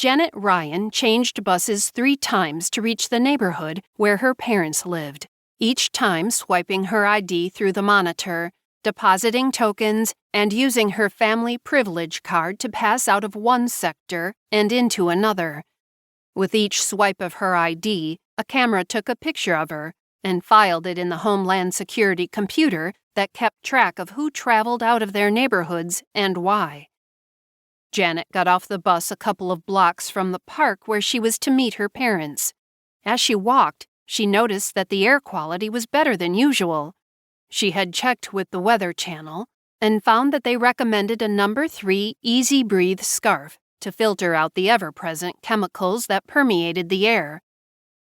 Janet Ryan changed buses 3 times to reach the neighborhood where her parents lived, each time swiping her ID through the monitor, depositing tokens, and using her family privilege card to pass out of one sector and into another. With each swipe of her ID, a camera took a picture of her and filed it in the Homeland Security computer that kept track of who traveled out of their neighborhoods and why. Janet got off the bus a couple of blocks from the park where she was to meet her parents. As she walked, she noticed that the air quality was better than usual. She had checked with the Weather Channel and found that they recommended a No. 3 Easy Breathe scarf to filter out the ever-present chemicals that permeated the air.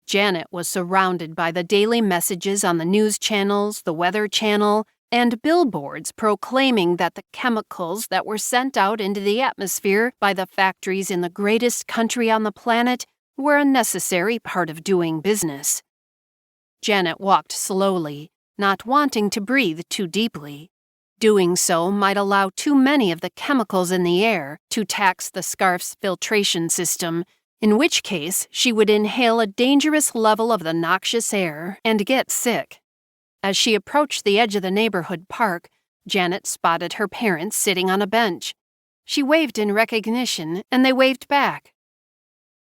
Janet was surrounded by the daily messages on the news channels, the Weather Channel, and billboards proclaiming that the chemicals that were sent out into the atmosphere by the factories in the greatest country on the planet were a necessary part of doing business. Janet walked slowly, not wanting to breathe too deeply. Doing so might allow too many of the chemicals in the air to tax the scarf's filtration system, in which case she would inhale a dangerous level of the noxious air and get sick. As she approached the edge of the neighborhood park, Janet spotted her parents sitting on a bench. She waved in recognition, and they waved back.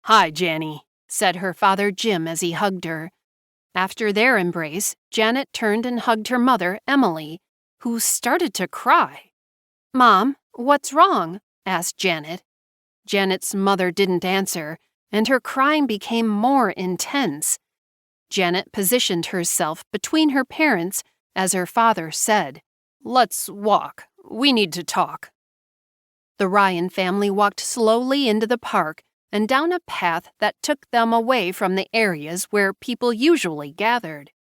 "Hi, Janny," said her father Jim as he hugged her. After their embrace, Janet turned and hugged her mother, Emily, who started to cry. "Mom, what's wrong?" asked Janet. Janet's mother didn't answer, and her crying became more intense. Janet positioned herself between her parents as her father said, "Let's walk. We need to talk." The Ryan family walked slowly into the park and down a path that took them away from the areas where people usually gathered.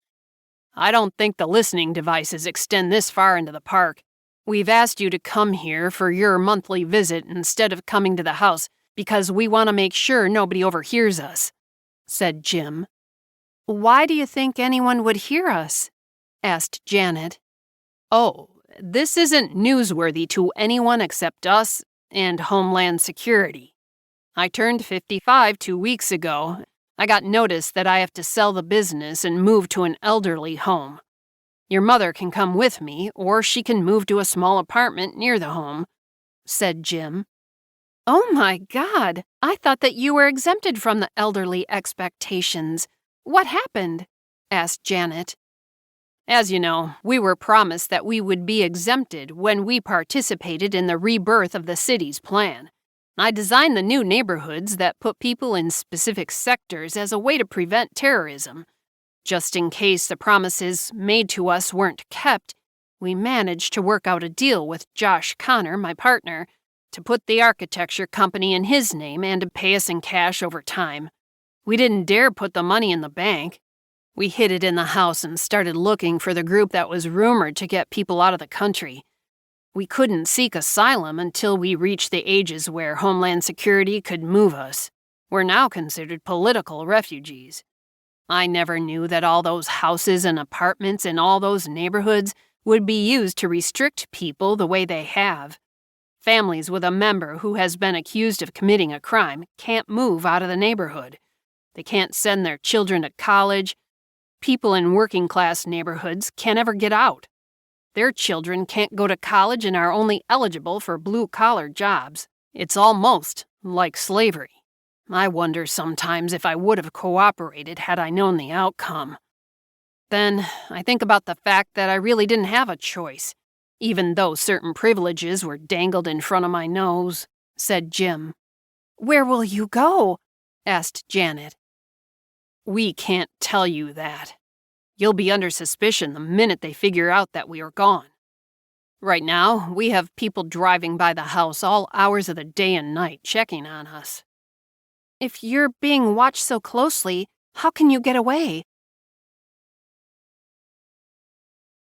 "I don't think the listening devices extend this far into the park. We've asked you to come here for your monthly visit instead of coming to the house because we want to make sure nobody overhears us," said Jim. "Why do you think anyone would hear us?" asked Janet. "Oh, this isn't newsworthy to anyone except us and Homeland Security. I turned 55 2 weeks ago. I got notice that I have to sell the business and move to an elderly home. Your mother can come with me, or she can move to a small apartment near the home," said Jim. "Oh my God, I thought that you were exempted from the elderly expectations. What happened?" asked Janet. "As you know, we were promised that we would be exempted when we participated in the rebirth of the city's plan. I designed the new neighborhoods that put people in specific sectors as a way to prevent terrorism. Just in case the promises made to us weren't kept, we managed to work out a deal with Josh Connor, my partner, to put the architecture company in his name and to pay us in cash over time. We didn't dare put the money in the bank. We hid it in the house and started looking for the group that was rumored to get people out of the country. We couldn't seek asylum until we reached the ages where Homeland Security could move us. We're now considered political refugees. I never knew that all those houses and apartments in all those neighborhoods would be used to restrict people the way they have. Families with a member who has been accused of committing a crime can't move out of the neighborhood. They can't send their children to college. People in working-class neighborhoods can't ever get out. Their children can't go to college and are only eligible for blue-collar jobs. It's almost like slavery. I wonder sometimes if I would have cooperated had I known the outcome. Then I think about the fact that I really didn't have a choice, even though certain privileges were dangled in front of my nose," said Jim. "Where will you go?" asked Janet. "We can't tell you that. You'll be under suspicion the minute they figure out that we are gone. Right now, we have people driving by the house all hours of the day and night checking on us." "If you're being watched so closely, how can you get away?"